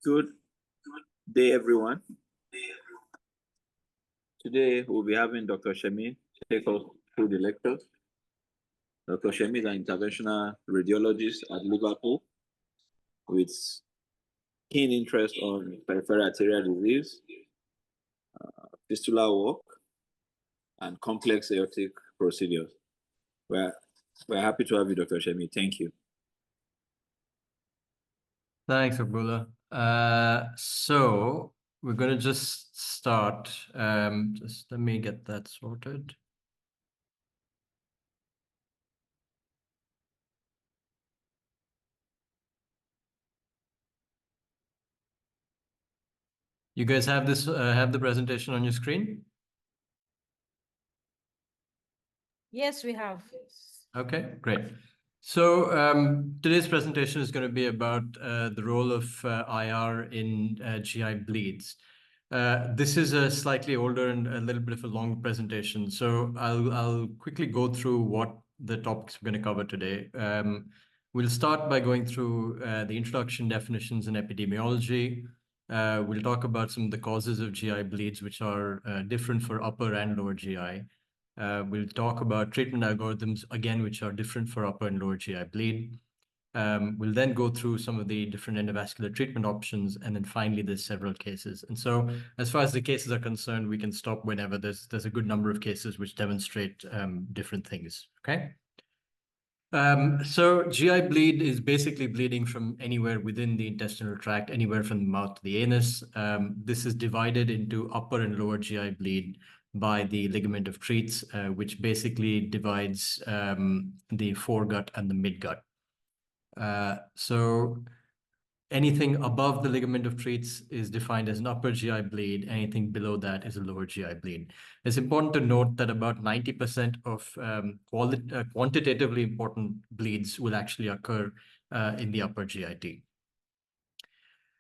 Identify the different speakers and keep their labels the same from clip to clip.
Speaker 1: Good day, everyone. Today, we'll be having Dr. Shemin take us through the lectures. Dr. Shemin is an interventional radiologist at Liverpool with keen interest on peripheral arterial disease, fistula work, and complex aortic procedures. We're happy to have you, Dr. Shemin. Thank you.
Speaker 2: Thanks, Abdullah. So we're going to just start. Just let me get that sorted. You guys have this have the presentation on your screen?
Speaker 3: Yes, we have.
Speaker 2: Okay, great. So today's presentation is going to be about the role of IR in GI bleeds. This is a slightly older and a little bit of a long presentation, so I'll quickly go through what the topics we're going to cover today. We'll start by going through the introduction, definitions, and epidemiology. We'll talk about some of the causes of GI bleeds, which are different for upper and lower GI. We'll talk about treatment algorithms, again, which are different for upper and lower GI bleed. We'll then go through some of the different endovascular treatment options, and then finally, there's several cases. And so as far as the cases are concerned, we can stop whenever there's a good number of cases which demonstrate different things, okay? So GI bleed is basically bleeding from anywhere within the intestinal tract, anywhere from the mouth to the anus. This is divided into upper and lower GI bleed by the ligament of Treitz, which basically divides the foregut and the midgut. So anything above the ligament of Treitz is defined as an upper GI bleed. Anything below that is a lower GI bleed. It's important to note that about 90% of quantitatively important bleeds will actually occur in the upper GIT.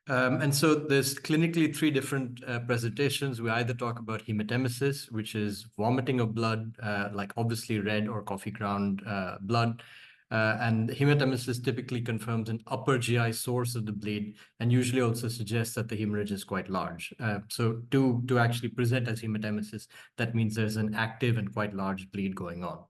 Speaker 2: And so there's clinically three different presentations. We either talk about hematemesis, which is vomiting of blood, like obviously red or coffee ground blood. And hematemesis typically confirms an upper GI source of the bleed and usually also suggests that the hemorrhage is quite large. So to actually present as hematemesis, that means there's an active and quite large bleed going on.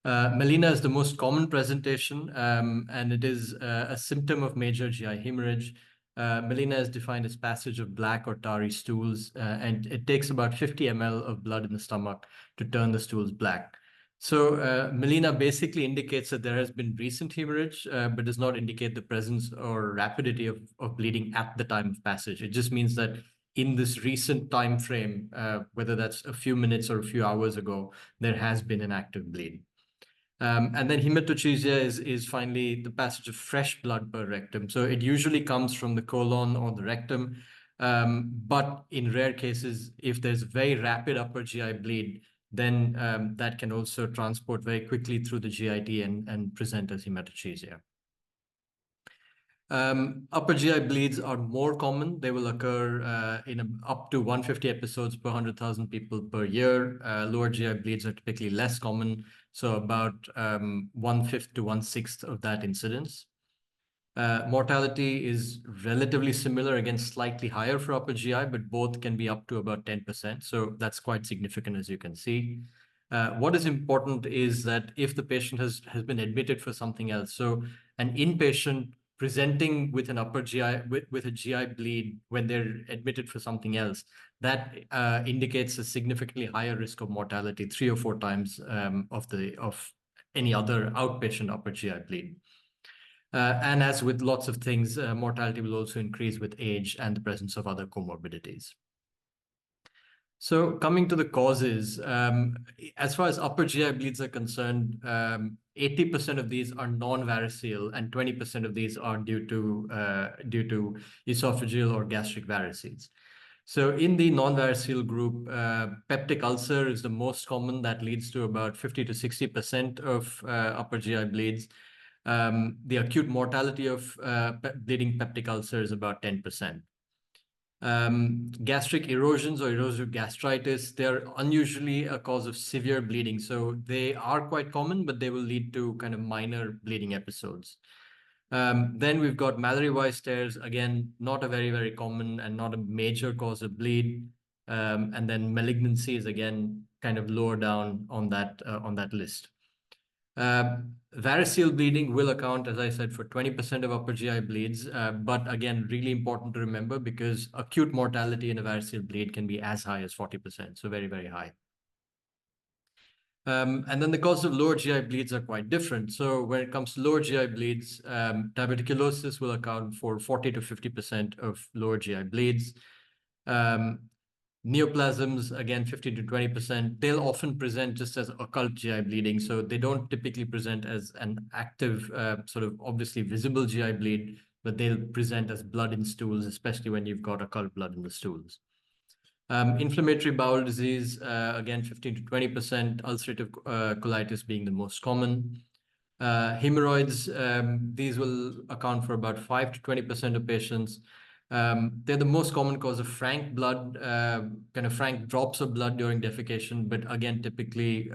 Speaker 2: Melena is the most common presentation, and it is a symptom of major GI hemorrhage. Melena is defined as passage of black or tarry stools, and it takes about 50 ml of blood in the stomach to turn the stools black. So Melena basically indicates that there has been recent hemorrhage, but does not indicate the presence or rapidity of bleeding at the time of passage. It just means that in this recent time frame, whether that's a few minutes or a few hours ago, there has been an active bleed. And then hematochezia is finally the passage of fresh blood per rectum. So it usually comes from the colon or the rectum. But in rare cases, if there's very rapid upper GI bleed, then that can also transport very quickly through the GIT and present as hematochezia. Upper GI bleeds are more common. They will occur in up to 150 episodes per 100,000 people per year. Lower GI bleeds are typically less common, so about 1/5 to 1/6 of that incidence. Mortality is relatively similar, again, slightly higher for upper GI, but both can be up to about 10%. So that's quite significant, as you can see. What is important is that if the patient has been admitted for something else, so an inpatient presenting with an upper GI, with a GI bleed when they're admitted for something else, that indicates a significantly higher risk of mortality, 3 or 4 times of any other outpatient upper GI bleed. And as with lots of things, mortality will also increase with age and the presence of other comorbidities. So coming to the causes, as far as upper GI bleeds are concerned, 80% of these are non-variceal and 20% of these are due to esophageal or gastric varices. So in the non-variceal group, peptic ulcer is the most common. That leads to about 50 to 60% of upper GI bleeds. The acute mortality of bleeding peptic ulcer is about 10%. Gastric erosions or erosive gastritis, they're unusually a cause of severe bleeding. So they are quite common, but they will lead to kind of minor bleeding episodes. Then we've got Mallory-Weiss tears, again, not a very, very common and not a major cause of bleed. And then malignancy is again kind of lower down on that list. Variceal bleeding will account, as I said, for 20% of upper GI bleeds, but again, really important to remember because acute mortality in a variceal bleed can be as high as 40%, so very, very high. And then the causes of lower GI bleeds are quite different. So when it comes to lower GI bleeds, diverticulosis will account for 40 to 50% of lower GI bleeds. Neoplasms, again, 50 to 20%. They'll often present just as occult GI bleeding. So they don't typically present as an active, sort of obviously visible GI bleed, but they'll present as blood in stools, especially when you've got occult blood in the stools. Inflammatory bowel disease, again, 15 to 20%, ulcerative colitis being the most common. Hemorrhoids, these will account for about 5 to 20% of patients. They're the most common cause of frank blood, kind of frank drops of blood during defecation, but again, typically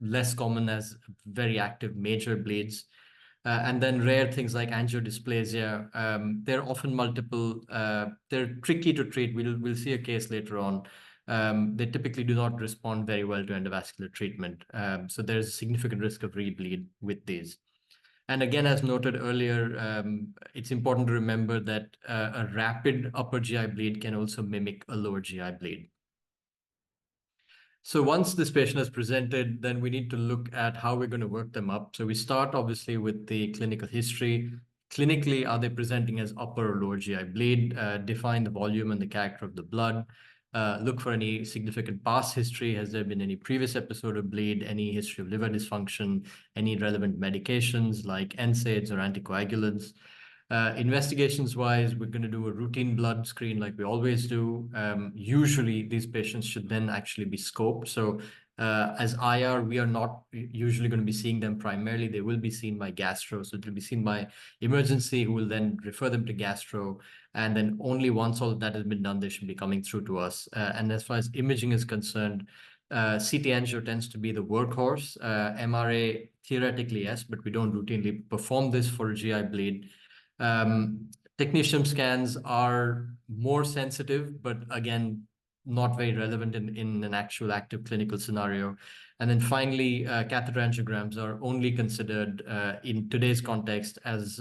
Speaker 2: less common as very active major bleeds. And then rare things like angiodysplasia, they're often multiple, they're tricky to treat. We'll see a case later on. They typically do not respond very well to endovascular treatment. So there's a significant risk of rebleed with these. And again, as noted earlier, it's important to remember that a rapid upper GI bleed can also mimic a lower GI bleed. So once this patient has presented, then we need to look at how we're going to work them up. So we start obviously with the clinical history. Clinically, are they presenting as upper or lower GI bleed? Define the volume and the character of the blood. Look for any significant past history. Has there been any previous episode of bleed, any history of liver dysfunction, any relevant medications like NSAIDs or anticoagulants? Investigations-wise, we're going to do a routine blood screen like we always do. Usually, these patients should then actually be scoped. So as IR, we are not usually going to be seeing them primarily. They will be seen by gastro. So it will be seen by emergency, who will then refer them to gastro. And then only once all of that has been done, they should be coming through to us. And as far as imaging is concerned, CT angio tends to be the workhorse. MRA, theoretically, yes, but we don't routinely perform this for a GI bleed. Technetium scans are more sensitive, but again, not very relevant in an actual active clinical scenario. And then finally, catheter angiograms are only considered in today's context as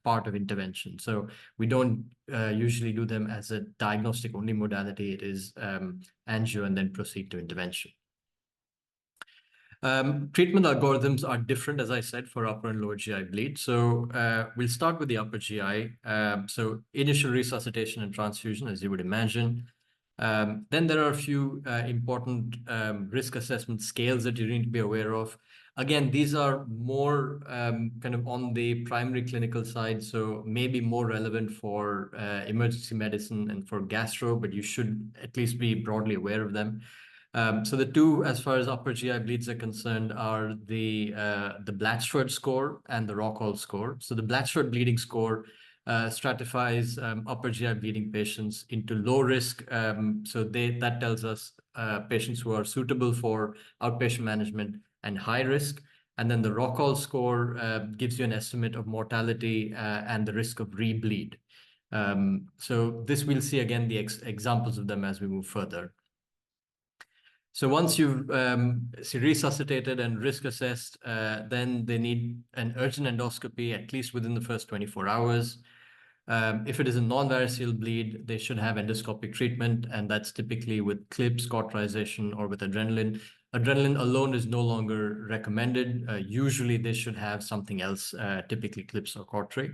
Speaker 2: part of intervention. So we don't usually do them as a diagnostic only modality. It is angio and then proceed to intervention. Treatment algorithms are different, as I said, for upper and lower GI bleed. So we'll start with the upper GI. So initial resuscitation and transfusion, as you would imagine. Then there are a few important risk assessment scales that you need to be aware of. Again, these are more kind of on the primary clinical side, so maybe more relevant for emergency medicine and for gastro, but you should at least be broadly aware of them. So the two, as far as upper GI bleeds are concerned, are the Blatchford score and the Rockall score. So the Blatchford bleeding score stratifies upper GI bleeding patients into low risk. So that tells us patients who are suitable for outpatient management and high risk. And then the Rockall score gives you an estimate of mortality and the risk of rebleed. So this we'll see again the examples of them as we move further. So once you've resuscitated and risk assessed, then they need an urgent endoscopy at least within the first 24 hours. If it is a non-variceal bleed, they should have endoscopic treatment, and that's typically with clips, cauterization, or with adrenaline. Adrenaline alone is no longer recommended. Usually they should have something else, typically clips or cautery.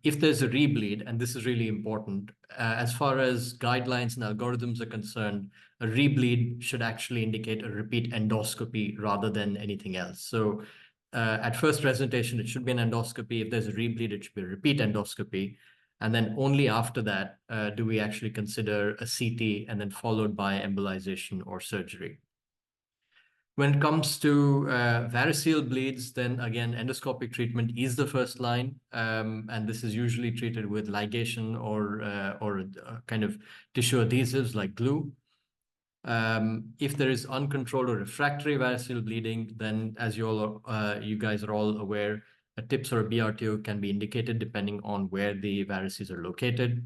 Speaker 2: If there's a rebleed, and this is really important, as far as guidelines and algorithms are concerned, a rebleed should actually indicate a repeat endoscopy rather than anything else. So at first presentation, it should be an endoscopy. If there's a rebleed, it should be a repeat endoscopy. And then only after that do we actually consider a CT and then followed by embolization or surgery. When it comes to variceal bleeds, then again, endoscopic treatment is the first line. And this is usually treated with ligation or kind of tissue adhesives like glue. If there is uncontrolled or refractory variceal bleeding, then as you guys are all aware, A TIPS or a BRTO can be indicated depending on where the varices are located.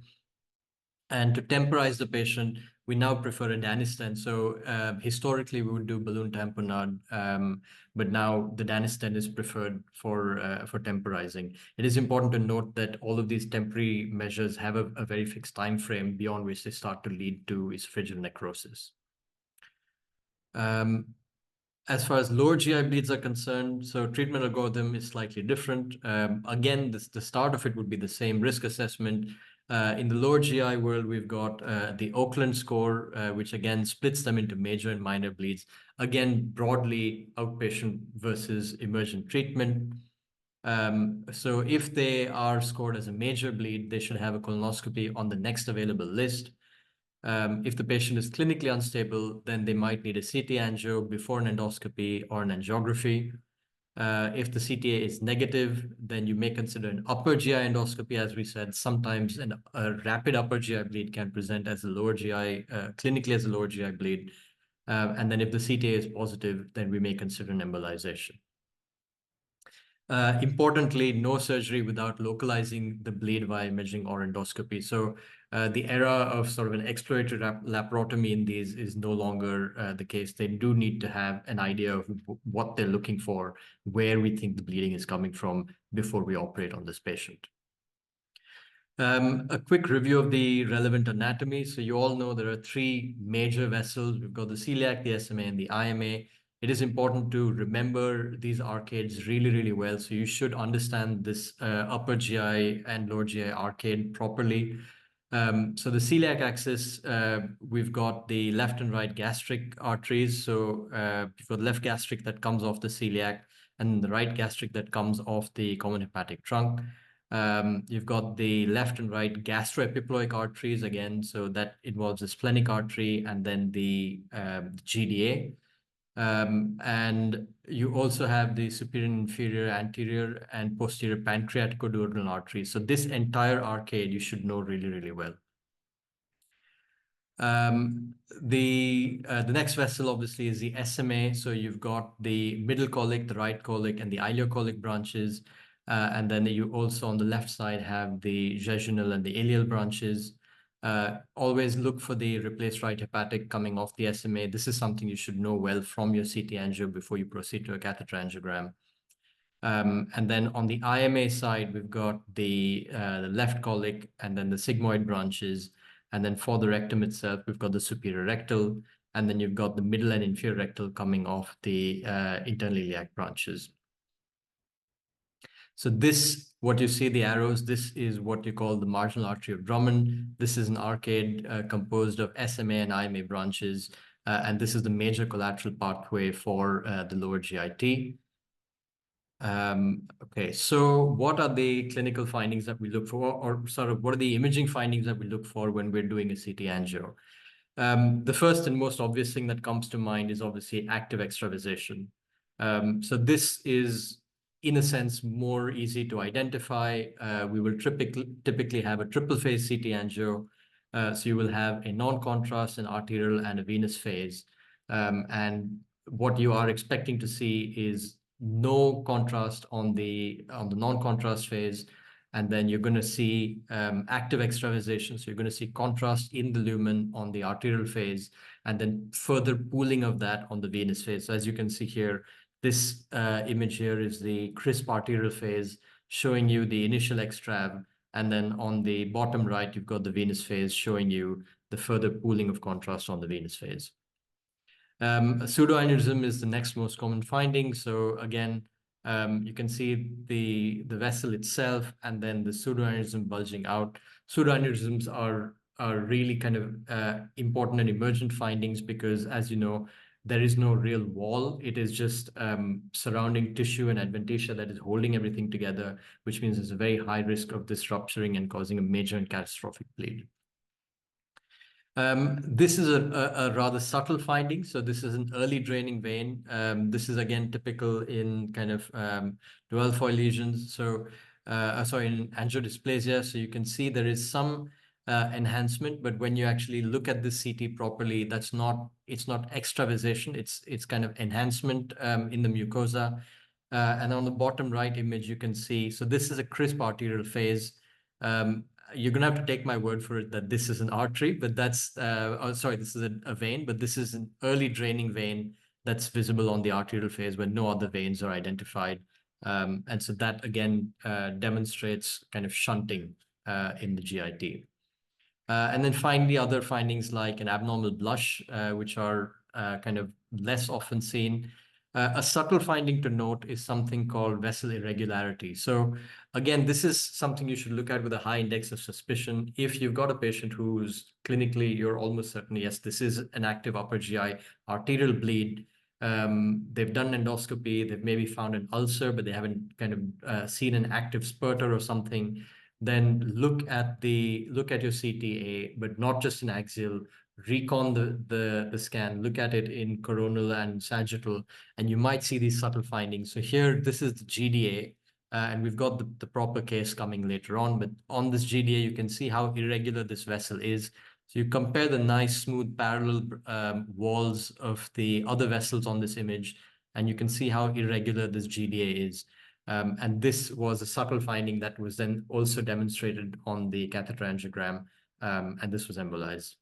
Speaker 2: And to temporize the patient, we now prefer a Danistan. So historically, we would do balloon tamponade, but now the Danistan is preferred for temporizing. It is important to note that all of these temporary measures have a very fixed time frame beyond which they start to lead to esophageal necrosis. As far as lower GI bleeds are concerned, so treatment algorithm is slightly different. Again, the start of it would be the same risk assessment. In the lower GI world, we've got the Oakland score, which again splits them into major and minor bleeds. Again, broadly outpatient versus emergent treatment. So if they are scored as a major bleed, they should have a colonoscopy on the next available list. If the patient is clinically unstable, then they might need a CT angio before an endoscopy or an angiography. If the CTA is negative, then you may consider an upper GI endoscopy. As we said, sometimes a rapid upper GI bleed can present as a lower GI, clinically as a lower GI bleed. And then if the CTA is positive, then we may consider an embolization. Importantly, no surgery without localizing the bleed via imaging or endoscopy. So the era of sort of an exploratory laparotomy in these is no longer the case. They do need to have an idea of what they're looking for, where we think the bleeding is coming from before we operate on this patient. A quick review of the relevant anatomy. So you all know there are three major vessels. We've got the celiac, the SMA, and the IMA. It is important to remember these arcades really, really well. So you should understand this upper GI and lower GI arcade properly. So the celiac axis, we've got the left and right gastric arteries. So for the left gastric that comes off the celiac and the right gastric that comes off the common hepatic trunk. You've got the left and right gastroepiploic arteries again. So that involves the splenic artery and then the GDA. And you also have the superior and inferior anterior and posterior pancreaticoduodenal arteries. So this entire arcade you should know really, really well. The next vessel obviously is the SMA. So you've got the middle colic, the right colic, and the ileocolic branches. And then you also on the left side have the jejunal and the ileal branches. Always look for the replaced right hepatic coming off the SMA. This is something you should know well from your CT angio before you proceed to a catheter angiogram. And then on the IMA side, we've got the left colic and then the sigmoid branches. And then for the rectum itself, we've got the superior rectal. And then you've got the middle and inferior rectal coming off the internal iliac branches. So this, what you see, the arrows, this is what you call the marginal artery of Drummond. This is an arcade composed of SMA and IMA branches. And this is the major collateral pathway for the lower GIT. Okay, so what are the clinical findings that we look for, or sort of what are the imaging findings that we look for when we're doing a CT angio? The first and most obvious thing that comes to mind is obviously active extravasation. So this is, in a sense, more easy to identify. We will typically have a triple phase CT angio. So you will have a non-contrast, an arterial, and a venous phase. And what you are expecting to see is no contrast on the non-contrast phase. And then you're going to see active extravasation. So you're going to see contrast in the lumen on the arterial phase, and then further pooling of that on the venous phase. So as you can see here, this image here is the crisp arterial phase showing you the initial extrav. And then on the bottom right, you've got the venous phase showing you the further pooling of contrast on the venous phase. Pseudoaneurysm is the next most common finding. So again, you can see the vessel itself and then the pseudoaneurysm bulging out. Pseudoaneurysms are really kind of important and emergent findings because, as you know, there is no real wall. It is just surrounding tissue and adventitia that is holding everything together, which means there's a very high risk of this rupturing and causing a major and catastrophic bleed. This is a rather subtle finding. So this is an early draining vein. This is again typical in kind of dualfoil lesions. So sorry, in angiodysplasia. So you can see there is some enhancement, but when you actually look at this CT properly, it's not extravasation. It's kind of enhancement in the mucosa. And on the bottom right image, you can see, so this is a crisp arterial phase. You're going to have to take my word for it that this is an artery, but that's, this is a vein, but this is an early draining vein that's visible on the arterial phase when no other veins are identified. And so that, again, demonstrates kind of shunting in the GIT. And then finally, other findings like an abnormal blush, which are kind of less often seen. A subtle finding to note is something called vessel irregularity. So again, this is something you should look at with a high index of suspicion. If you've got a patient who's clinically, you're almost certain, yes, this is an active upper GI arterial bleed. They've done endoscopy, they've maybe found an ulcer, but they haven't kind of seen an active spurter or something. Then look at your CTA, but not just in axial. Recon the scan, look at it in coronal and sagittal, and you might see these subtle findings. So here, this is the GDA, and we've got the proper case coming later on. But on this GDA, you can see how irregular this vessel is. So you compare the nice, smooth, parallel walls of the other vessels on this image, and you can see how irregular this GDA is. And this was a subtle finding that was then also demonstrated on the catheter angiogram, and this was embolized.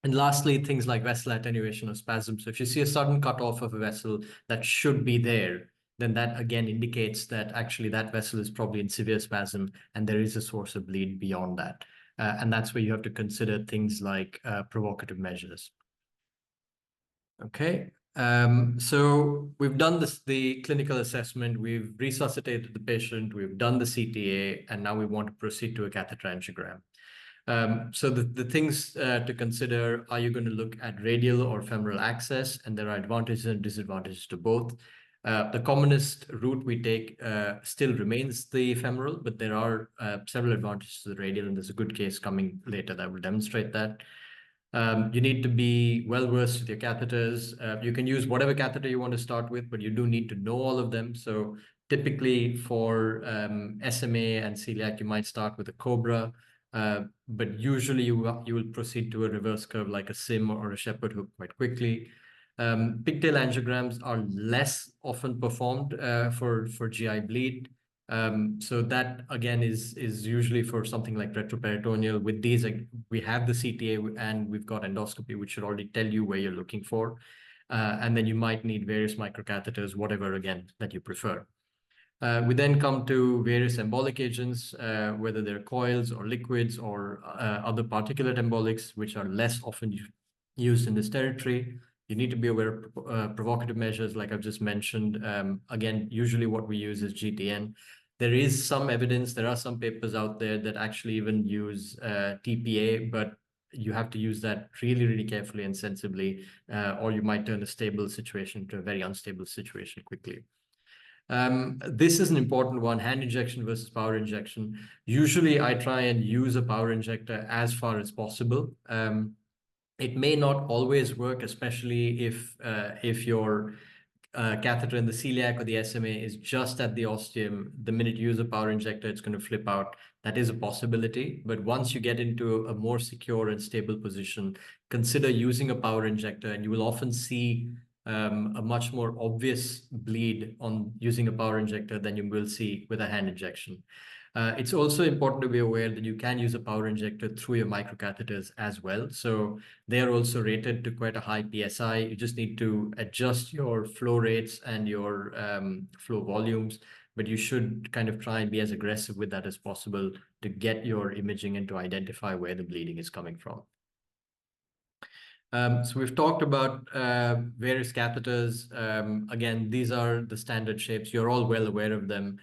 Speaker 2: And lastly, things like vessel attenuation or spasm. So if you see a sudden cutoff of a vessel that should be there, then that again indicates that actually that vessel is probably in severe spasm and there is a source of bleed beyond that. And that's where you have to consider things like provocative measures. Okay. So we've done the clinical assessment, we've resuscitated the patient, we've done the CTA, and now we want to proceed to a catheter angiogram. So the things to consider, are you going to look at radial or femoral access? And there are advantages and disadvantages to both. The commonest route we take still remains the femoral, but there are several advantages to the radial, and there's a good case coming later that will demonstrate that. You need to be well versed with your catheters. You can use whatever catheter you want to start with, but you do need to know all of them. So typically for SMA and celiac, you might start with a Cobra, but usually you will proceed to a reverse curve like a SIM or a shepherd hook quite quickly. Pigtail angiograms are less often performed for GI bleed. So that again is usually for something like retroperitoneal. With these, we have the CTA and we've got endoscopy, which should already tell you where you're looking for. And then you might need various microcatheters, whatever again that you prefer. We then come to various embolic agents, whether they're coils or liquids or other particulate embolics, which are less often used in this territory. You need to be aware of provocative measures, like I've just mentioned. Again, usually what we use is GTN. There is some evidence, there are some papers out there that actually even use TPA, but you have to use that really, really carefully and sensibly, or you might turn a stable situation to a very unstable situation quickly. This is an important one, hand injection versus power injection. Usually I try and use a power injector as far as possible. It may not always work, especially if your catheter in the celiac or the SMA is just at the ostium. The minute you use a power injector, it's going to flip out. That is a possibility. But once you get into a more secure and stable position, consider using a power injector, and you will often see a much more obvious bleed on using a power injector than you will see with a hand injection. It's also important to be aware that you can use a power injector through your microcatheters as well. So they are also rated to quite a high PSI. You just need to adjust your flow rates and your flow volumes, but you should kind of try and be as aggressive with that as possible to get your imaging and to identify where the bleeding is coming from. So we've talked about various catheters. Again, these are the standard shapes. You're all well aware of them.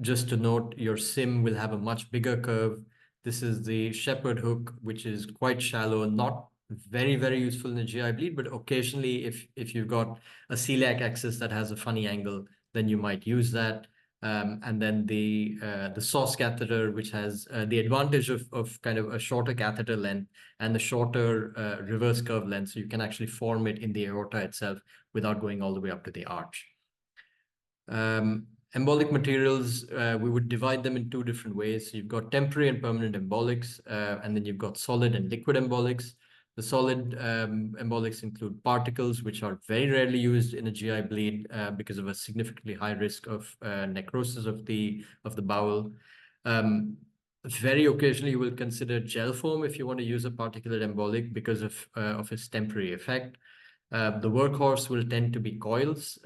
Speaker 2: Just to note, your SIM will have a much bigger curve. This is the shepherd hook, which is quite shallow, not very, very useful in the GI bleed, but occasionally if you've got a celiac axis that has a funny angle, then you might use that. And then the sauce catheter, which has the advantage of kind of a shorter catheter length and the shorter reverse curve length, so you can actually form it in the aorta itself without going all the way up to the arch. Embolic materials, we would divide them in two different ways. So you've got temporary and permanent embolics, and then you've got solid and liquid embolics. The solid embolics include particles, which are very rarely used in a GI bleed because of a significantly high risk of necrosis of the bowel. Very occasionally, you will consider gel foam if you want to use a particulate embolic because of its temporary effect. The workhorse will tend to be coils,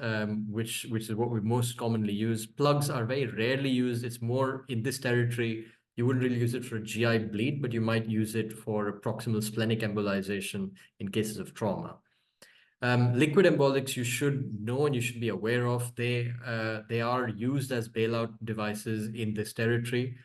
Speaker 2: which is what we most commonly use. Plugs are very rarely used. It's more in this territory. You wouldn't really use it for a GI bleed, but you might use it for proximal splenic embolization in cases of trauma. Liquid embolics you should know and you should be aware of. They are used as bailout devices in this territory.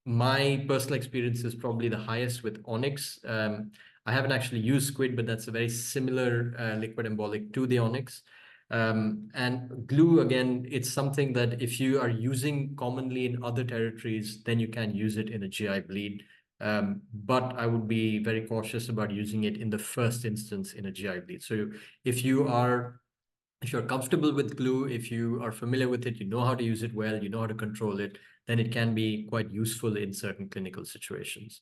Speaker 2: My personal experience is probably the highest with Onyx. I haven't actually used Squid, but that's a very similar liquid embolic to the Onyx. And glue, again, it's something that if you are using commonly in other territories, then you can use it in a GI bleed. But I would be very cautious about using it in the first instance in a GI bleed. So if you're comfortable with glue, if you are familiar with it, you know how to use it well, you know how to control it, then it can be quite useful in certain clinical situations.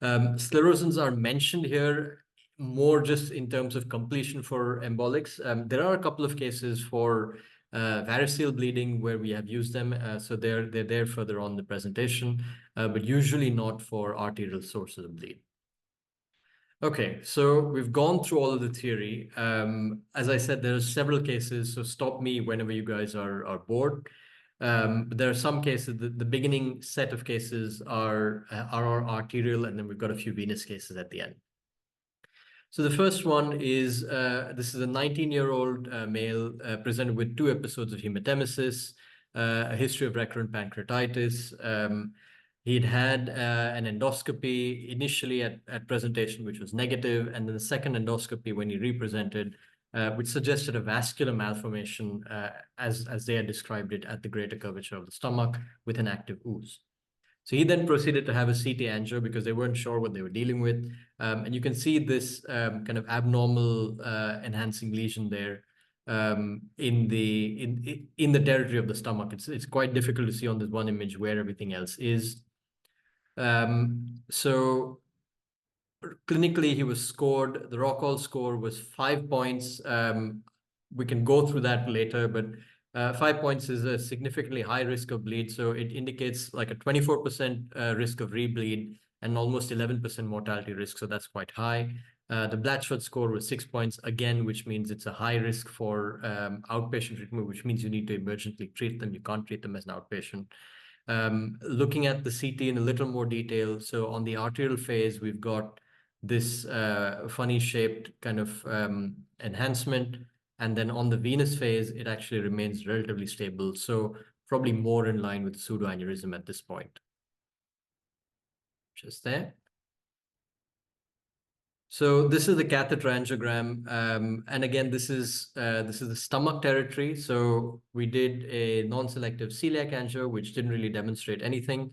Speaker 2: Sclerosins are mentioned here more just in terms of completion for embolics. There are a couple of cases for variceal bleeding where we have used them, so they're there further on the presentation, but usually not for arterial sources of bleed. Okay, so we've gone through all of the theory. As I said, there are several cases, so stop me whenever you guys are bored. But there are some cases, the beginning set of cases are our arterial, and then we've got a few venous cases at the end. So the first one is, this is a 19-year-old male presented with 2 episodes of hematemesis, a history of recurrent pancreatitis. He'd had an endoscopy initially at presentation, which was negative, and then the second endoscopy when he represented, which suggested a vascular malformation, as they had described it, at the greater curvature of the stomach with an active ooze. So he then proceeded to have a CT angio because they weren't sure what they were dealing with. And you can see this kind of abnormal enhancing lesion there in the territory of the stomach. It's quite difficult to see on this one image where everything else is. So clinically, he was scored, the Rockall score was 5 points. We can go through that later, but 5 points is a significantly high risk of bleed. So it indicates like a 24% risk of rebleed and almost 11% mortality risk. So that's quite high. The Blatchford score was 6 points again, which means it's a high risk for outpatient treatment, which means you need to emergently treat them. You can't treat them as an outpatient. Looking at the CT in a little more detail. So on the arterial phase, we've got this funny shaped kind of enhancement. And then on the venous phase, it actually remains relatively stable. So probably more in line with pseudoaneurysm at this point. Just there. So this is the catheter angiogram, and again, this is the stomach territory. So we did a non-selective celiac angio, which didn't really demonstrate anything.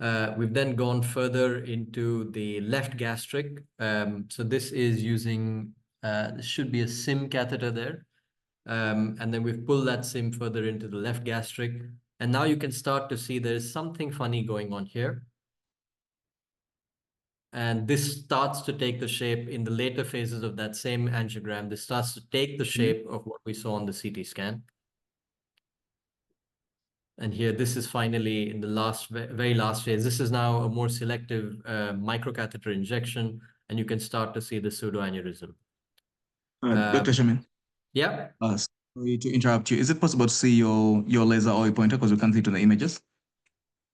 Speaker 2: We've then gone further into the left gastric. So this is using this should be a SIM catheter there, and then we've pulled that SIM further into the left gastric, and now you can start to see there is something funny going on here. And this starts to take the shape in the later phases of that same angiogram. This starts to take the shape of what we saw on the CT scan. And here, this is finally in the very last phase. This is now a more selective microcatheter injection, and you can start to see the pseudoaneurysm.
Speaker 4: Dr. Shemin.
Speaker 2: Yeah.
Speaker 4: Sorry to interrupt you. Is it possible to see your laser or your pointer because we can't see it in the images?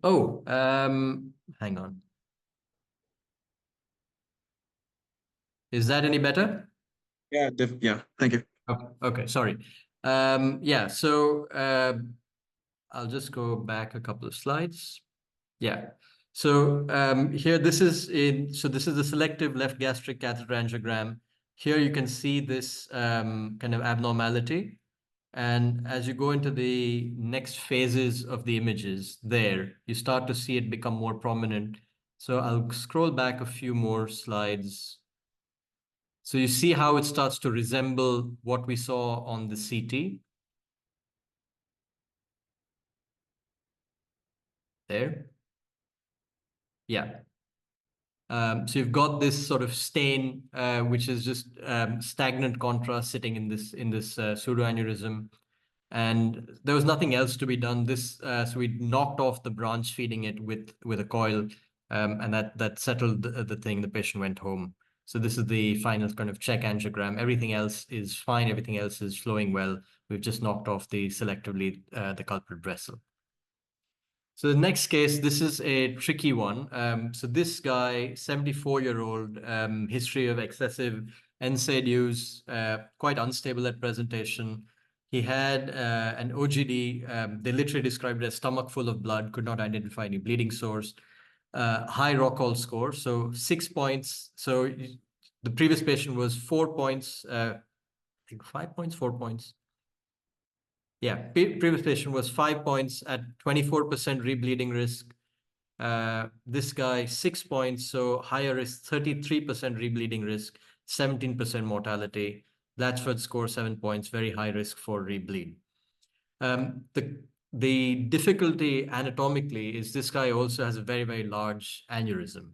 Speaker 2: Oh, hang on. Is that any better?
Speaker 4: Yeah, yeah. Thank you.
Speaker 2: Oh, okay, sorry. Yeah, so I'll just go back a couple of slides. Yeah. So here, this is the selective left gastric catheter angiogram. Here you can see this kind of abnormality. And as you go into the next phases of the images there, you start to see it become more prominent. So I'll scroll back a few more slides. So you see how it starts to resemble what we saw on the CT. There. Yeah. So you've got this sort of stain, which is just stagnant contrast sitting in this pseudoaneurysm, and there was nothing else to be done. So we knocked off the branch feeding it with a coil, and that settled the thing. The patient went home. So this is the final kind of check angiogram. Everything else is fine. Everything else is flowing well. We've just knocked off selectively the culprit vessel. So the next case, this is a tricky one. So this guy, 74-year-old, history of excessive NSAID use, quite unstable at presentation. He had an OGD. They literally described it as stomach full of blood, could not identify any bleeding source. High Rockall score, so 6 points. So the previous patient was 4 points, I think 5 points, 4 points. Yeah, previous patient was 5 points at 24% rebleeding risk. This guy, 6 points, so higher risk, 33% rebleeding risk, 17% mortality. Blatchford score, 7 points, very high risk for rebleed. The difficulty anatomically is this guy also has a very, very large aneurysm.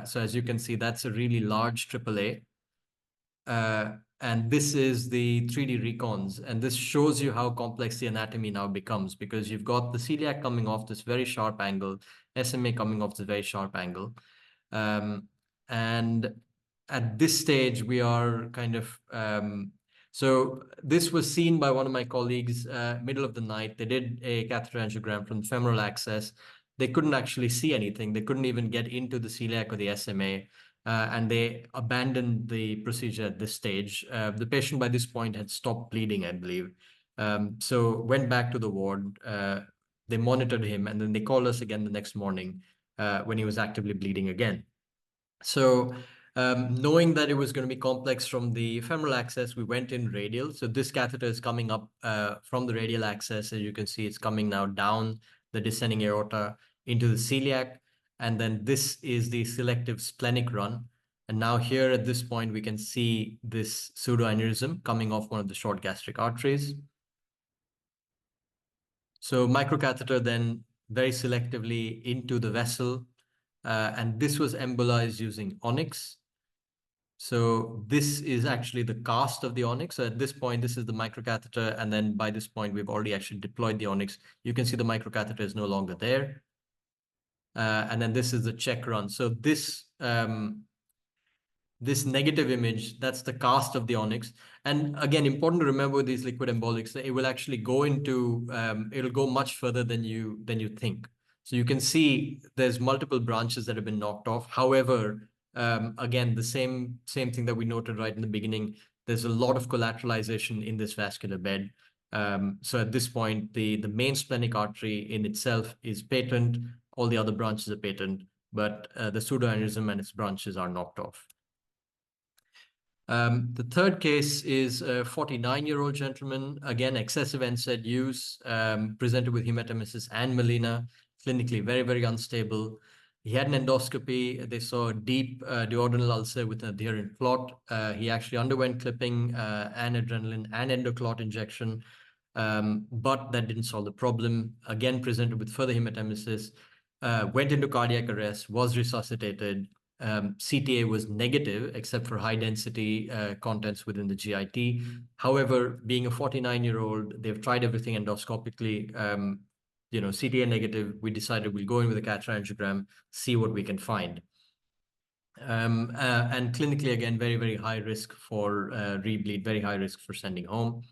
Speaker 2: So as you can see, that's a really large AAA. And this is the 3D recons. And this shows you how complex the anatomy now becomes, because you've got the celiac coming off this very sharp angle, SMA coming off this very sharp angle. And at this stage, we are kind of, so this was seen by one of my colleagues, middle of the night. They did a catheter angiogram from the femoral access. They couldn't actually see anything. They couldn't even get into the celiac or the SMA. And they abandoned the procedure at this stage. The patient by this point had stopped bleeding, I believe. So went back to the ward. They monitored him, and then they called us again the next morning when he was actively bleeding again. So knowing that it was going to be complex from the femoral access, we went in radial. So this catheter is coming up from the radial access. As you can see, it's coming now down the descending aorta into the celiac. And then this is the selective splenic run. And now here at this point, we can see this pseudoaneurysm coming off one of the short gastric arteries. So microcatheter then very selectively into the vessel. And this was embolized using onyx. So this is actually the cast of the onyx. So at this point, this is the microcatheter. And then by this point, we've already actually deployed the onyx. You can see the microcatheter is no longer there. And then this is the check run. So this negative image, that's the cast of the onyx. And again, important to remember with these liquid embolics, it will actually go into, it'll go much further than you think. So you can see there's multiple branches that have been knocked off. However, again, the same thing that we noted right in the beginning, there's a lot of collateralization in this vascular bed. So at this point, the main splenic artery in itself is patent. All the other branches are patent, but the pseudoaneurysm and its branches are knocked off. The third case is a 49-year-old gentleman, again, excessive NSAID use, presented with hematemesis and melena, clinically very, very unstable. He had an endoscopy. They saw a deep duodenal ulcer with an adherent clot. He actually underwent clipping and adrenaline and endoclot injection, but that didn't solve the problem. Again, presented with further hematemesis, went into cardiac arrest, was resuscitated. CTA was negative, except for high density contents within the GIT. However, being a 49-year-old, they've tried everything endoscopically. CTA negative, we decided we'll go in with a catheter angiogram, see what we can find. And clinically, again, very, very high risk for rebleed, very high risk for sending home.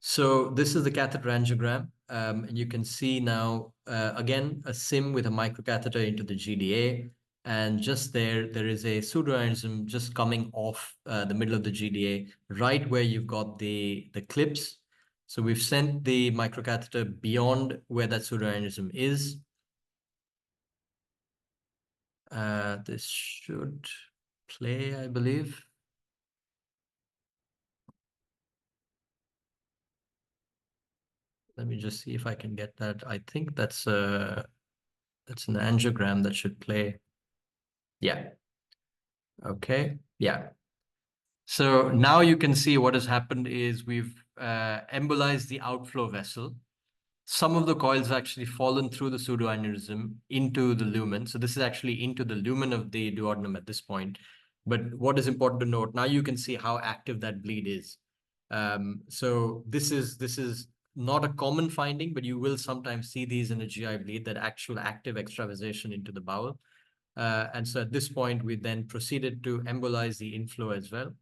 Speaker 2: So this is the catheter angiogram. And you can see now, again, a SIM with a microcatheter into the GDA. And just there is a pseudoaneurysm just coming off the middle of the GDA, right where you've got the clips. So we've sent the microcatheter beyond where that pseudoaneurysm is. This should play, I believe. Let me just see if I can get that. I think that's an angiogram that should play. Yeah. Okay. Yeah. So now you can see what has happened is we've embolized the outflow vessel. Some of the coils actually fallen through the pseudoaneurysm into the lumen. So this is actually into the lumen of the duodenum at this point. But what is important to note, now you can see how active that bleed is. So this is not a common finding, but you will sometimes see these in a GI bleed, that actual active extravasation into the bowel. And so at this point, we then proceeded to embolize the inflow as well.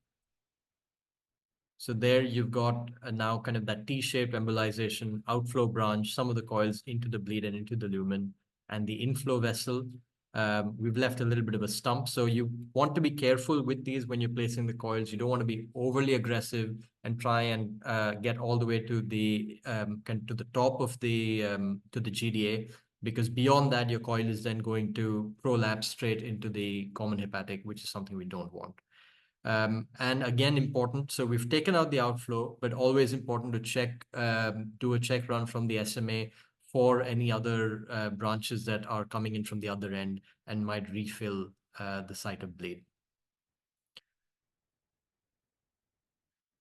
Speaker 2: So there you've got now kind of that T-shaped embolization, outflow branch, some of the coils into the bleed and into the lumen, and the inflow vessel. We've left a little bit of a stump. So you want to be careful with these when you're placing the coils. You don't want to be overly aggressive and try and get all the way to the top of the to the GDA, because beyond that, your coil is then going to prolapse straight into the common hepatic, which is something we don't want. And again, important. So we've taken out the outflow, but always important to check, do a check run from the SMA for any other branches that are coming in from the other end and might refill the site of bleed.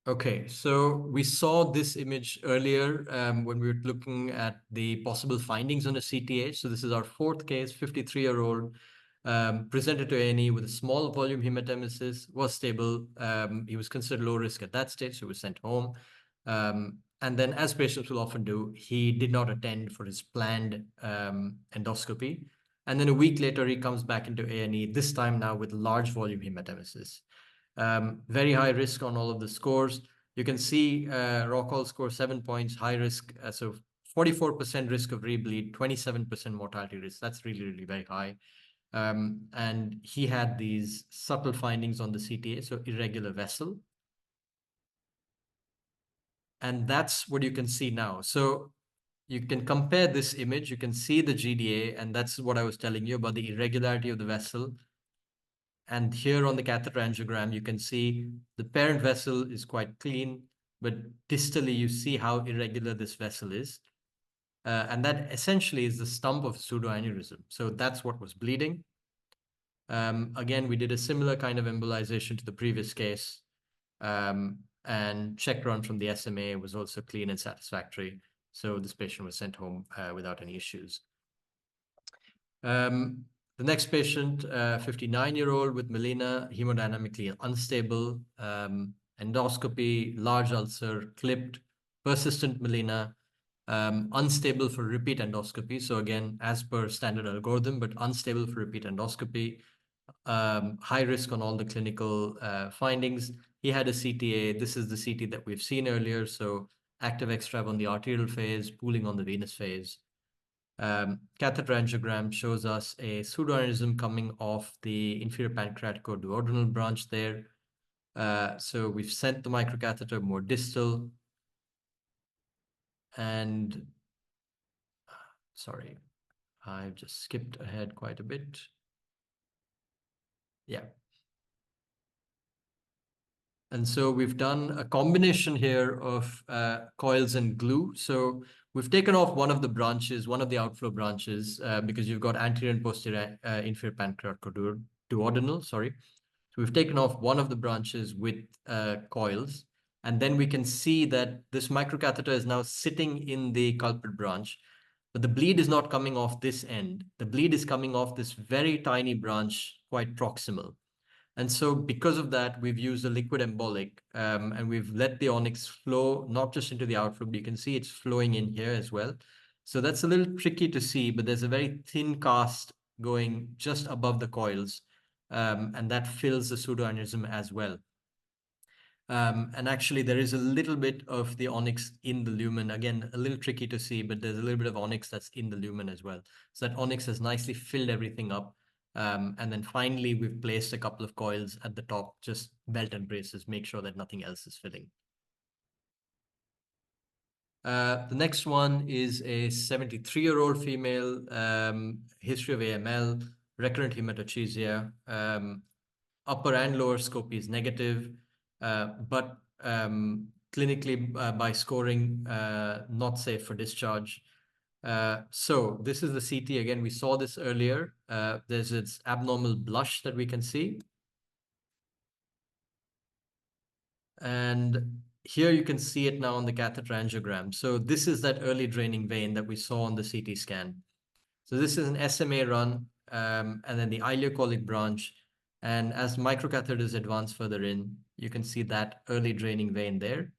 Speaker 2: Okay, so we saw this image earlier when we were looking at the possible findings on a CTH. So this is our fourth case, 53-year-old, presented to A&E with a small volume hematemesis, was stable. He was considered low risk at that stage, so he was sent home. And then, as patients will often do, he did not attend for his planned endoscopy. And then a week later, he comes back into A&E, this time now with large volume hematemesis. Very high risk on all of the scores. You can see Rockall score 7 points, high risk. So 44% risk of rebleed, 27% mortality risk. That's really, really very high. And he had these subtle findings on the CTA, so irregular vessel. And that's what you can see now. So you can compare this image, you can see the GDA, and that's what I was telling you about the irregularity of the vessel. And here on the catheter angiogram, you can see the parent vessel is quite clean, but distally you see how irregular this vessel is. And that essentially is the stump of pseudoaneurysm. So that's what was bleeding. Again, we did a similar kind of embolization to the previous case, and check run from the SMA was also clean and satisfactory. So this patient was sent home without any issues. The next patient, 59-year-old with melena, hemodynamically unstable, endoscopy, large ulcer, clipped, persistent melena, unstable for repeat endoscopy. So again, as per standard algorithm, but unstable for repeat endoscopy, high risk on all the clinical findings. He had a CTA. This is the CT that we've seen earlier. So active extrav on the arterial phase, pooling on the venous phase. Catheter angiogram shows us a pseudoaneurysm coming off the inferior pancreaticoduodenal branch there. So we've sent the microcatheter more distal. And sorry, I've just skipped ahead quite a bit. Yeah. And so we've done a combination here of coils and glue. So we've taken off one of the branches, one of the outflow branches, because you've got anterior and posterior inferior pancreaticoduodenal, sorry. So we've taken off one of the branches with coils, and then we can see that this microcatheter is now sitting in the culprit branch, but the bleed is not coming off this end. The bleed is coming off this very tiny branch, quite proximal. And so because of that, we've used a liquid embolic, and we've let the onyx flow, not just into the outflow, but you can see it's flowing in here as well. So that's a little tricky to see, but there's a very thin cast going just above the coils, and that fills the pseudoaneurysm as well. And actually, there is a little bit of the onyx in the lumen. Again, a little tricky to see, but there's a little bit of onyx that's in the lumen as well. So that onyx has nicely filled everything up. And then finally, we've placed a couple of coils at the top, just belt and braces, make sure that nothing else is filling. The next one is a 73-year-old female, history of AML, recurrent hematochezia, upper and lower scope is negative, but clinically by scoring not safe for discharge. So this is the CT. Again, we saw this earlier. There's this abnormal blush that we can see. And Here you can see it now on the catheter angiogram. So this is that early draining vein that we saw on the CT scan. So this is an SMA run, and then the ileocolic branch. And as microcatheters advance further in, you can see that early draining vein there.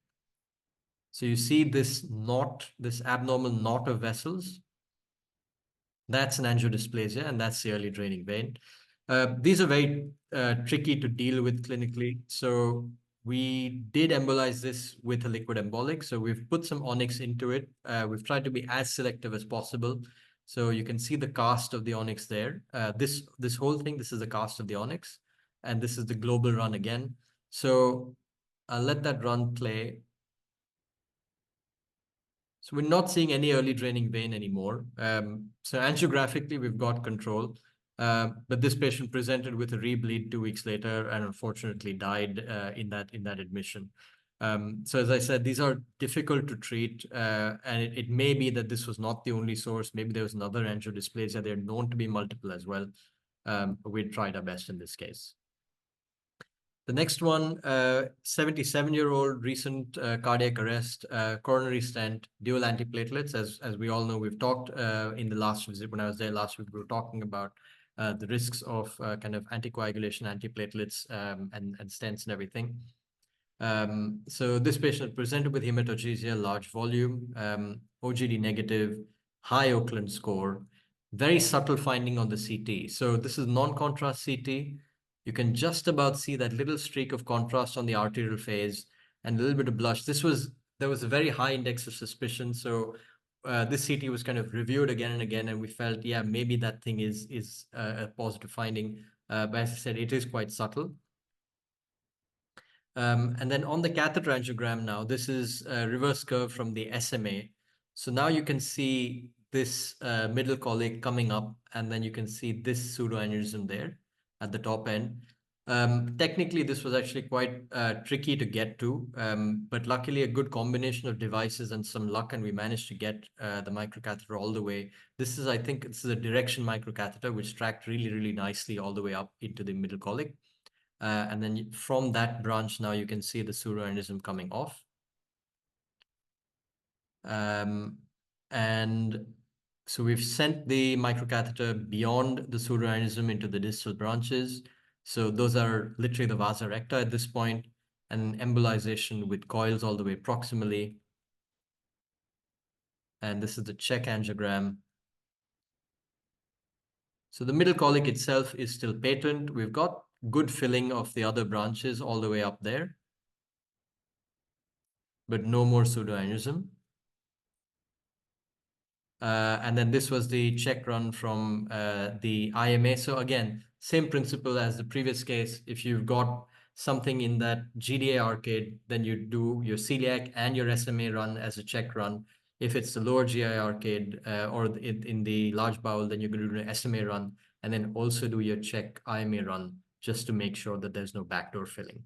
Speaker 2: So you see this knot, this abnormal knot of vessels. That's an angiodysplasia, and that's the early draining vein. These are very tricky to deal with clinically. So we did embolize this with a liquid embolic. So we've put some onyx into it. We've tried to be as selective as possible. So you can see the cast of the onyx there. This whole thing, this is the cast of the onyx, and this is the global run again. So I'll let that run play. So we're not seeing any early draining vein anymore. So angiographically, we've got control. But this patient presented with a rebleed 2 weeks later and unfortunately died in that admission. So as I said, these are difficult to treat, and it may be that this was not the only source. Maybe there was another angiodysplasia. They're known to be multiple as well. But we tried our best in this case. The next one, 77-year-old recent cardiac arrest, coronary stent, dual antiplatelets. As we all know, we've talked in the last visit, when I was there last week, we were talking about the risks of kind of anticoagulation, antiplatelets, and stents and everything. So this patient presented with hematogesia, large volume, OGD negative, high Oakland score, very subtle finding on the CT. So this is non-contrast CT. You can just about see that little streak of contrast on the arterial phase and a little bit of blush. There was a very high index of suspicion. So this CT was kind of reviewed again and again, and we felt, yeah, maybe that thing is a positive finding. But as I said, it is quite subtle. And then on the catheter angiogram now, this is a reverse curve from the SMA. So now you can see this middle colic coming up, and then you can see this pseudoaneurysm there at the top end. Technically, this was actually quite tricky to get to, but luckily a good combination of devices and some luck, and we managed to get the microcatheter all the way. I think this is a direction microcatheter, which tracked really, really nicely all the way up into the middle colic. And then from that branch, now you can see the pseudoaneurysm coming off. And so we've sent the microcatheter beyond the pseudoaneurysm into the distal branches. So those are literally the vasa recta at this point, and embolization with coils all the way proximally. And this is the check angiogram. So the middle colic itself is still patent. We've got good filling of the other branches all the way up there, but no more pseudoaneurysm. And then this was the check run from the IMA. So again, same principle as the previous case. If you've got something in that GDA arcade, then you do your celiac and your SMA run as a check run. If it's the lower GI arcade or in the large bowel, then you're going to do an SMA run and then also do your check IMA run just to make sure that there's no backdoor filling.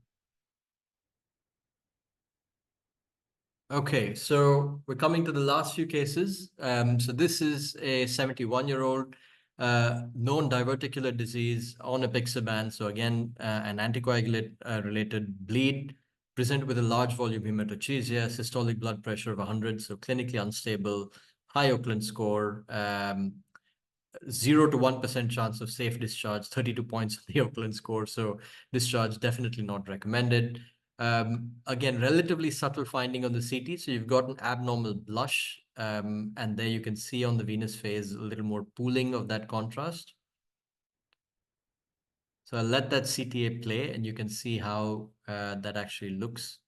Speaker 2: Okay, so we're coming to the last few cases. So this is a 71-year-old known diverticular disease on apixaban. So again, an anticoagulate related bleed, presented with a large volume hematogesia, systolic blood pressure of 100, so clinically unstable, high Oakland score, 0 to 1% chance of safe discharge, 32 points on the Oakland score. So discharge definitely not recommended. Again, relatively subtle finding on the CT. So you've got an abnormal blush, and there you can see on the venous phase a little more pooling of that contrast. So I'll let that CTA play, and you can see how that actually looks.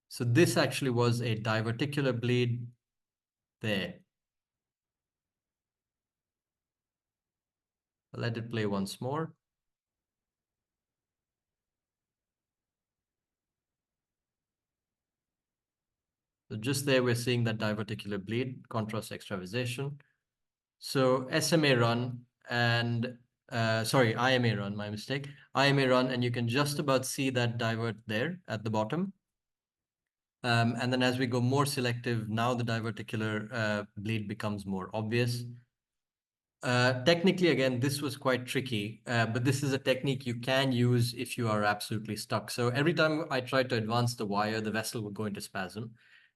Speaker 2: So this actually was a diverticular bleed there. I'll let it play once more. So just there, we're seeing that diverticular bleed, contrast extravasation. So SMA run and, IMA run, my mistake. IMA run, and you can just about see that divert there at the bottom. And then as we go more selective, now the diverticular bleed becomes more obvious. Technically, again, this was quite tricky, but this is a technique you can use if you are absolutely stuck. So every time I tried to advance the wire, the vessel would go into spasm,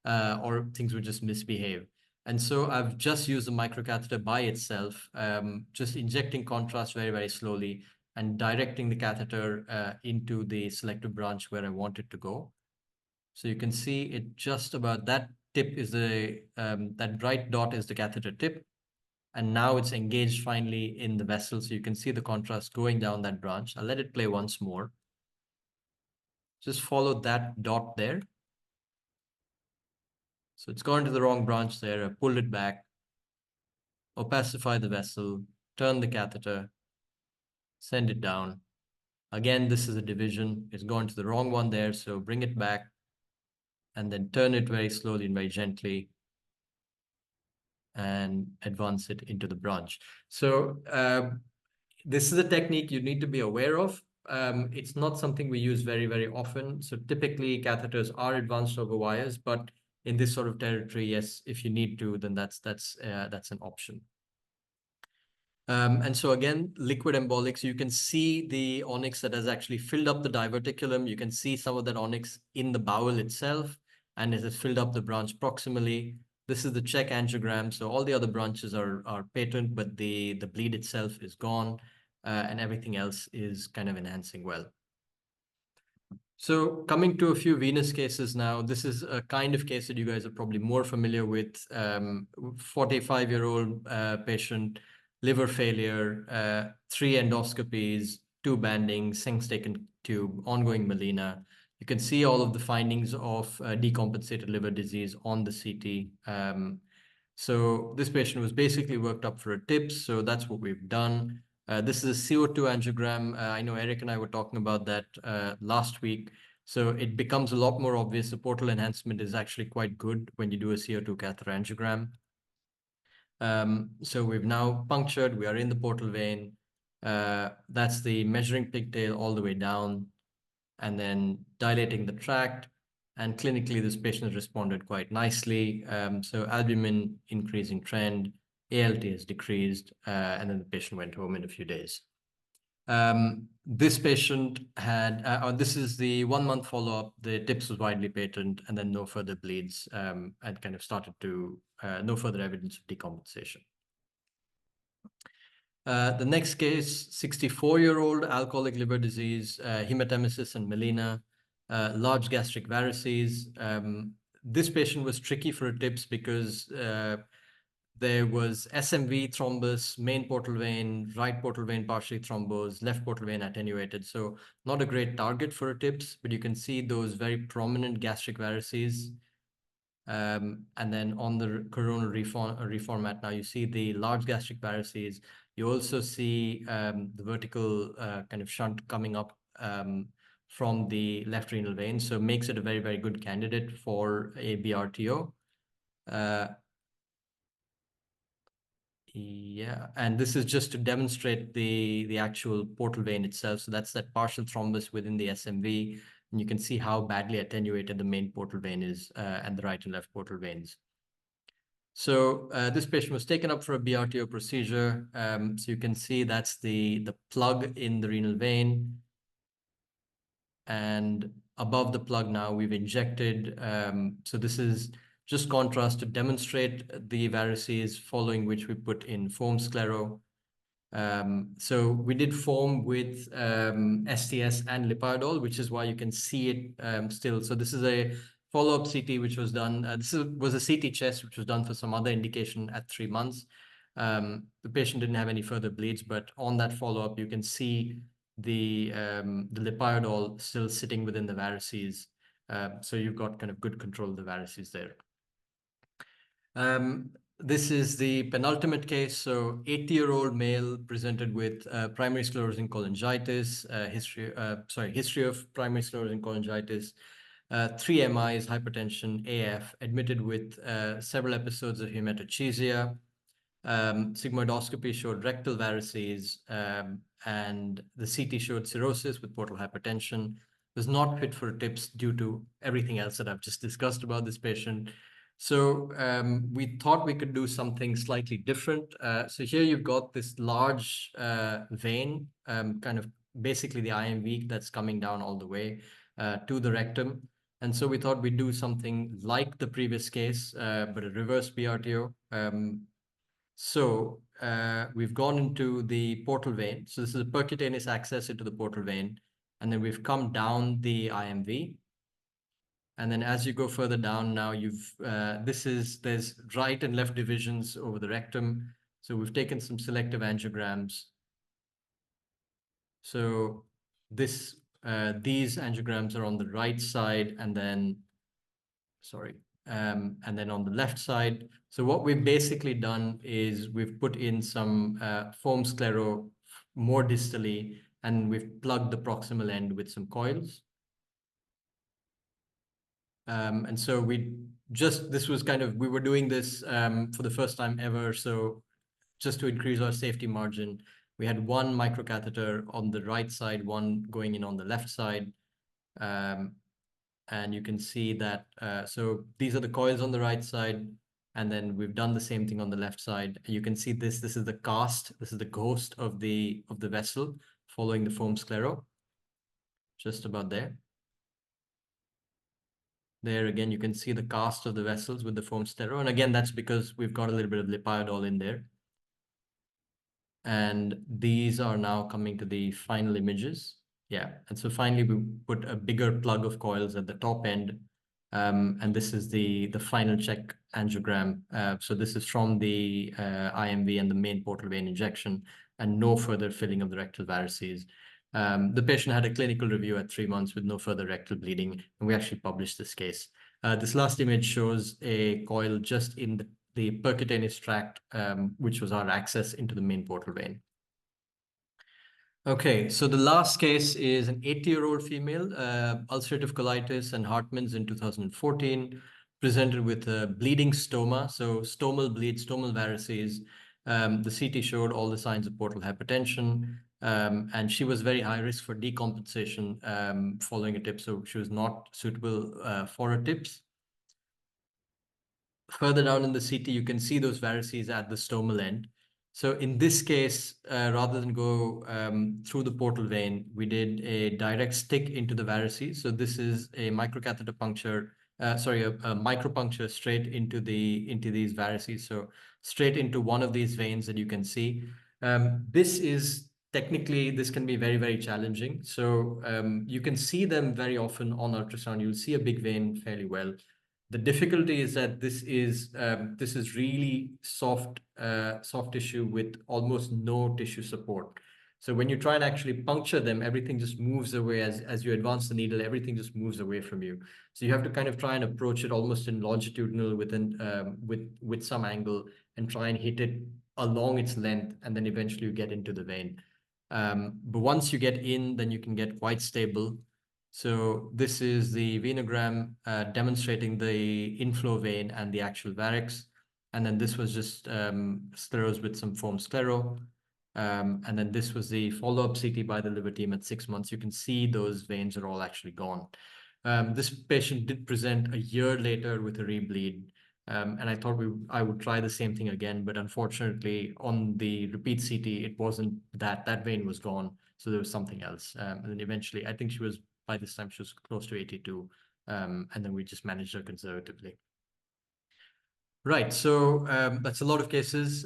Speaker 2: or things would just misbehave. And so I've just used the microcatheter by itself, just injecting contrast very, very slowly and directing the catheter into the selective branch where I want it to go. So you can see it just about that tip is that bright dot is the catheter tip. And now it's engaged finally in the vessel. So you can see the contrast going down that branch. I'll let it play once more. Just follow that dot there. So it's gone to the wrong branch there. I pulled it back, opacify the vessel, turn the catheter, send it down. Again, this is a division. It's gone to the wrong one there. So bring it back and then turn it very slowly and very gently and advance it into the branch. So this is a technique you need to be aware of. It's not something we use very, very often. So typically catheters are advanced over wires, but in this sort of territory, yes, if you need to, then that's an option. And so again, liquid embolics, you can see the onyx that has actually filled up the diverticulum. You can see some of that onyx in the bowel itself, and it has filled up the branch proximally. This is the check angiogram. So all the other branches are patent, but the bleed itself is gone, and everything else is kind of enhancing well. So coming to a few venous cases now, this is a kind of case that you guys are probably more familiar with. 45-year-old patient, liver failure, 3 endoscopies, 2 bandings, Seng's taken tube, ongoing melena. You can see all of the findings of decompensated liver disease on the CT. So this patient was basically worked up for a TIPS, so that's what we've done. This is a CO2 angiogram. I know Eric and I were talking about that last week. So it becomes a lot more obvious. The portal enhancement is actually quite good when you do a CO2 catheter angiogram. So we've now punctured. We are in the portal vein. That's the measuring pigtail all the way down and then dilating the tract. And clinically, this patient has responded quite nicely. So albumin increasing trend, ALT has decreased, and then the patient went home in a few days. This patient had, this is the 1-month follow-up. The TIPS was widely patent, and then no further bleeds, and kind of started to, no further evidence of decompensation. The next case, 64-year-old alcoholic liver disease, hematemesis and melena, large gastric varices. This patient was tricky for a TIPS because there was SMV thrombus, main portal vein, right portal vein partially thrombosed, left portal vein attenuated. So not a great target for a TIPS, but you can see those very prominent gastric varices. And then on the coronal reformat, now you see the large gastric varices. You also see the vertical kind of shunt coming up from the left renal vein. So it makes it a very, very good candidate for a BRTO. Yeah, and this is just to demonstrate the actual portal vein itself. So that's that partial thrombus within the SMV. And you can see how badly attenuated the main portal vein is and the right and left portal veins. So this patient was taken up for a BRTO procedure. So you can see that's the plug in the renal vein. And above the plug now we've injected. So this is just contrast to demonstrate the varices, following which we put in foam sclero. So we did foam with STS and lipiodol, which is why you can see it still. So this is a follow-up CT which was done. This was a CT chest which was done for some other indication at 3 months. The patient didn't have any further bleeds, but on that follow-up you can see the lipiodol still sitting within the varices. So you've got kind of good control of the varices there. This is the penultimate case. So 80-year-old male presented with primary sclerosing cholangitis, history of primary sclerosing cholangitis, 3 MIs, hypertension, AF, admitted with several episodes of hematochezia. Sigmoidoscopy showed rectal varices, and the CT showed cirrhosis with portal hypertension. Was not fit for a TIPS due to everything else that I've just discussed about this patient. So we thought we could do something slightly different. So here you've got this large vein, kind of basically the IMV that's coming down all the way to the rectum. And so we thought we'd do something like the previous case, but a reverse BRTO. So we've gone into the portal vein. So this is a percutaneous access into the portal vein. And then we've come down the IMV. And then as you go further down now, there's right and left divisions over the rectum. So we've taken some selective angiograms. So these angiograms are on the right side and then, and then on the left side. So what we've basically done is we've put in some foam sclero more distally, and we've plugged the proximal end with some coils. And so this was kind of, we were doing this for the first time ever. So just to increase our safety margin, we had one microcatheter on the right side, one going in on the left side. And you can see that, so these are the coils on the right side. And then we've done the same thing on the left side. You can see this is the cast, this is the ghost of the vessel following the foam sclero, just about there. There again, you can see the cast of the vessels with the foam sclero. And again, that's because we've got a little bit of lipiodol in there. And these are now coming to the final images. Yeah, and so finally we put a bigger plug of coils at the top end. And this is the final check angiogram. So this is from the IMV and the main portal vein injection, and no further filling of the rectal varices. The patient had a clinical review at 3 months with no further rectal bleeding, and we actually published this case. This last image shows a coil just in the percutaneous tract, which was our access into the main portal vein. Okay, so the last case is an 80-year-old female, ulcerative colitis and Hartmann's in 2014, presented with a bleeding stoma, so stomal bleed, stomal varices. The CT showed all the signs of portal hypertension, and she was very high risk for decompensation following a TIP, so she was not suitable for a TIPS. Further down in the CT, you can see those varices at the stomal end. So in this case, rather than go through the portal vein, we did a direct stick into the varices. So this is a microcatheter puncture, a micropuncture straight into these varices. So straight into one of these veins that you can see. This can be very, very challenging. So you can see them very often on ultrasound. You'll see a big vein fairly well. The difficulty is that this is really soft tissue with almost no tissue support. So when you try and actually puncture them, everything just moves away as you advance the needle. Everything just moves away from you. So you have to kind of try and approach it almost in longitudinal with some angle and try and hit it along its length, and then eventually you get into the vein. But once you get in, then you can get quite stable. So this is the venogram demonstrating the inflow vein and the actual varix. And then this was just scleros with some foam sclero. And then this was the follow-up CT by the liver team at 6 months. You can see those veins are all actually gone. This patient did present a year later with a rebleed. And I thought I would try the same thing again, but unfortunately on the repeat CT, it wasn't that vein was gone. So there was something else. And then eventually, I think by this time, she was close to 82. And then we just managed her conservatively. Right, so that's a lot of cases.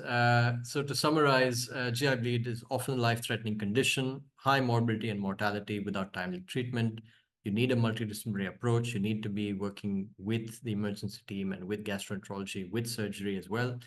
Speaker 2: So to summarize, GI bleed is often a life-threatening condition, high morbidity and mortality without timely treatment. You need a multidisciplinary approach. You need to be working with the emergency team and with gastroenterology, with surgery as well.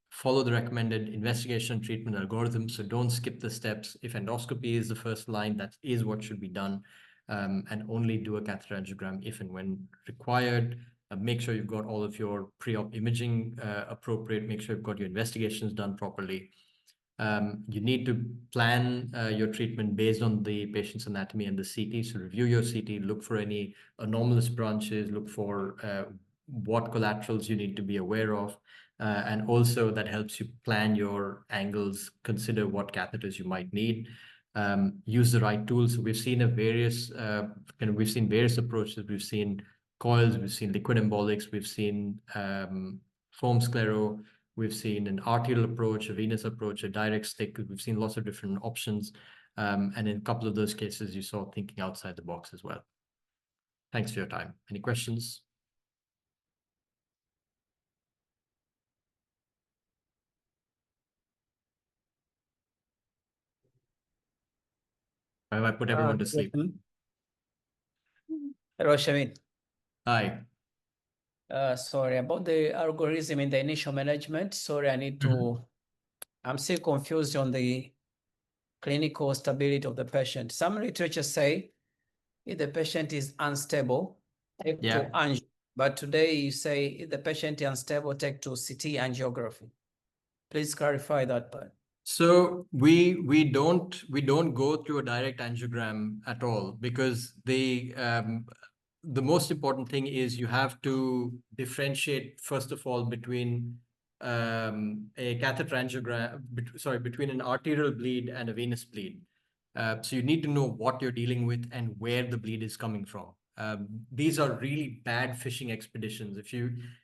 Speaker 2: Follow the recommended investigation and treatment algorithm. So don't skip the steps. If endoscopy is the first line, that is what should be done. And only do a catheter angiogram if and when required. Make sure you've got all of your pre-op imaging appropriate. Make sure you've got your investigations done properly. You need to plan your treatment based on the patient's anatomy and the CT. So review your CT, look for any anomalous branches, look for what collaterals you need to be aware of. And also that helps you plan your angles, consider what catheters you might need. Use the right tools. So we've seen various approaches. We've seen coils, we've seen liquid embolics, we've seen foam sclero, we've seen an arterial approach, a venous approach, a direct stick. We've seen lots of different options. And in a couple of those cases, you saw thinking outside the box as well. Thanks for your time. Any questions? Have I put everyone to sleep?
Speaker 5: Hello, Shemin.
Speaker 2: Hi.
Speaker 5: Sorry about the algorithm in the initial management. Sorry, I need to, I'm still confused on the clinical stability of the patient. Some literature say if the patient is unstable, take
Speaker 2: Yeah.
Speaker 5: to angio. But today you say if the patient is unstable, take to CT angiography. Please clarify that part.
Speaker 2: So we don't go through a direct angiogram at all, because the most important thing is you have to differentiate, first of all, between a catheter angiogram, between an arterial bleed and a venous bleed. So you need to know what you're dealing with and where the bleed is coming from. These are really bad fishing expeditions.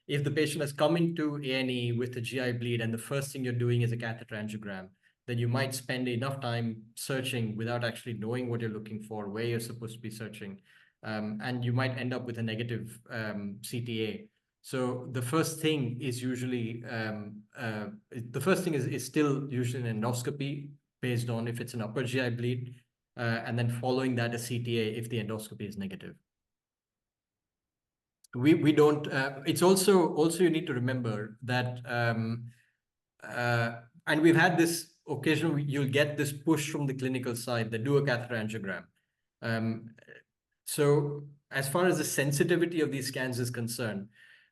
Speaker 2: If the patient has come into A&E with a GI bleed and the first thing you're doing is a catheter angiogram, then you might spend enough time searching without actually knowing what you're looking for, where you're supposed to be searching. And you might end up with a negative CTA. So the first thing is usually, is still usually an endoscopy based on if it's an upper GI bleed, and then following that a CTA if the endoscopy is negative. We don't, it's also you need to remember that, and we've had this occasion, you'll get this push from the clinical side that do a catheter angiogram. So as far as the sensitivity of these scans is concerned,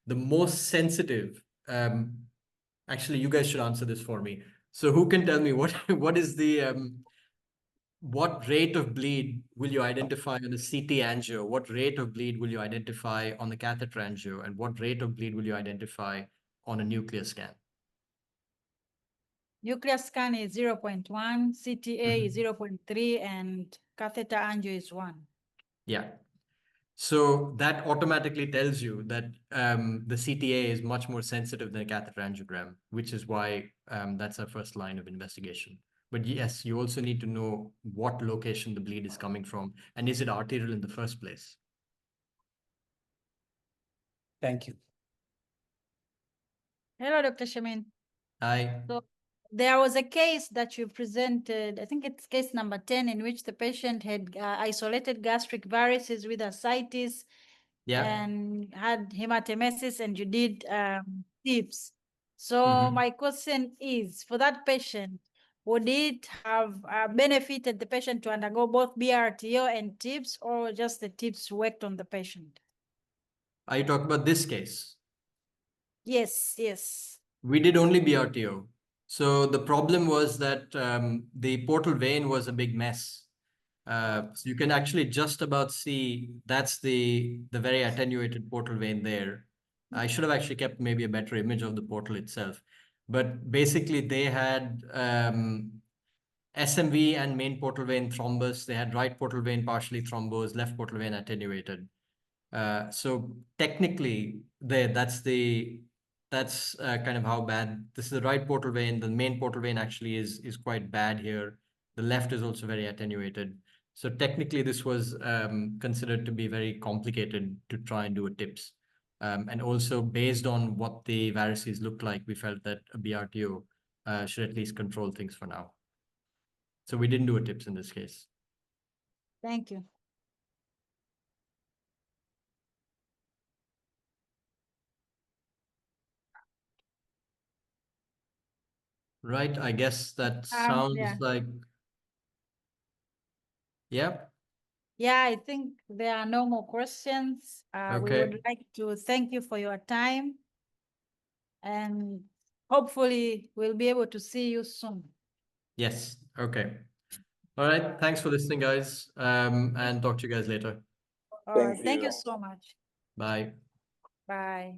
Speaker 2: the most sensitive, actually, you guys should answer this for me. So who can tell me what is the, what rate of bleed will you identify on the CT angio? What rate of bleed will you identify on the catheter angio? And what rate of bleed will you identify on a nuclear scan?
Speaker 3: Nuclear scan is 0.1, CTA is 0.3, and catheter angio is 1.
Speaker 2: Yeah. So that automatically tells you that the CTA is much more sensitive than a catheter angiogram, which is why that's our first line of investigation. But yes, you also need to know what location the bleed is coming from, and is it arterial in the first place?
Speaker 5: Thank you.
Speaker 3: Hello, Dr. Shemin.
Speaker 2: Hi.
Speaker 3: So there was a case that you presented, I think it's case number 10, in which the patient had isolated gastric varices with ascites and had hematemesis, and you did tips. So my question is, for that patient, would it have benefited the patient to undergo both BRTO and tips, or just the tips worked on the patient?
Speaker 2: Are you talking about this case?
Speaker 3: Yes, yes.
Speaker 2: We did only BRTO. So the problem was that the portal vein was a big mess. So you can actually just about see that's the very attenuated portal vein there. I should have actually kept maybe a better image of the portal itself. But basically they had SMV and main portal vein thrombus. They had right portal vein partially thrombosed, left portal vein attenuated. So technically that's kind of how bad. This is the right portal vein. The main portal vein actually is quite bad here. The left is also very attenuated. So technically this was considered to be very complicated to try and do a TIPS. And also based on what the varices looked like, we felt that a BRTO should at least control things for now. So we didn't do a TIPS in this case.
Speaker 3: Thank you.
Speaker 2: Right, I guess that sounds like, yeah.
Speaker 3: Yeah, I think there are no more questions. We would like to thank you for your time, and hopefully we'll be able to see you soon.
Speaker 2: Yes, okay. All right, thanks for listening, guys, and talk to you guys later.
Speaker 3: All right, thank you so much.
Speaker 2: Bye.
Speaker 3: Bye.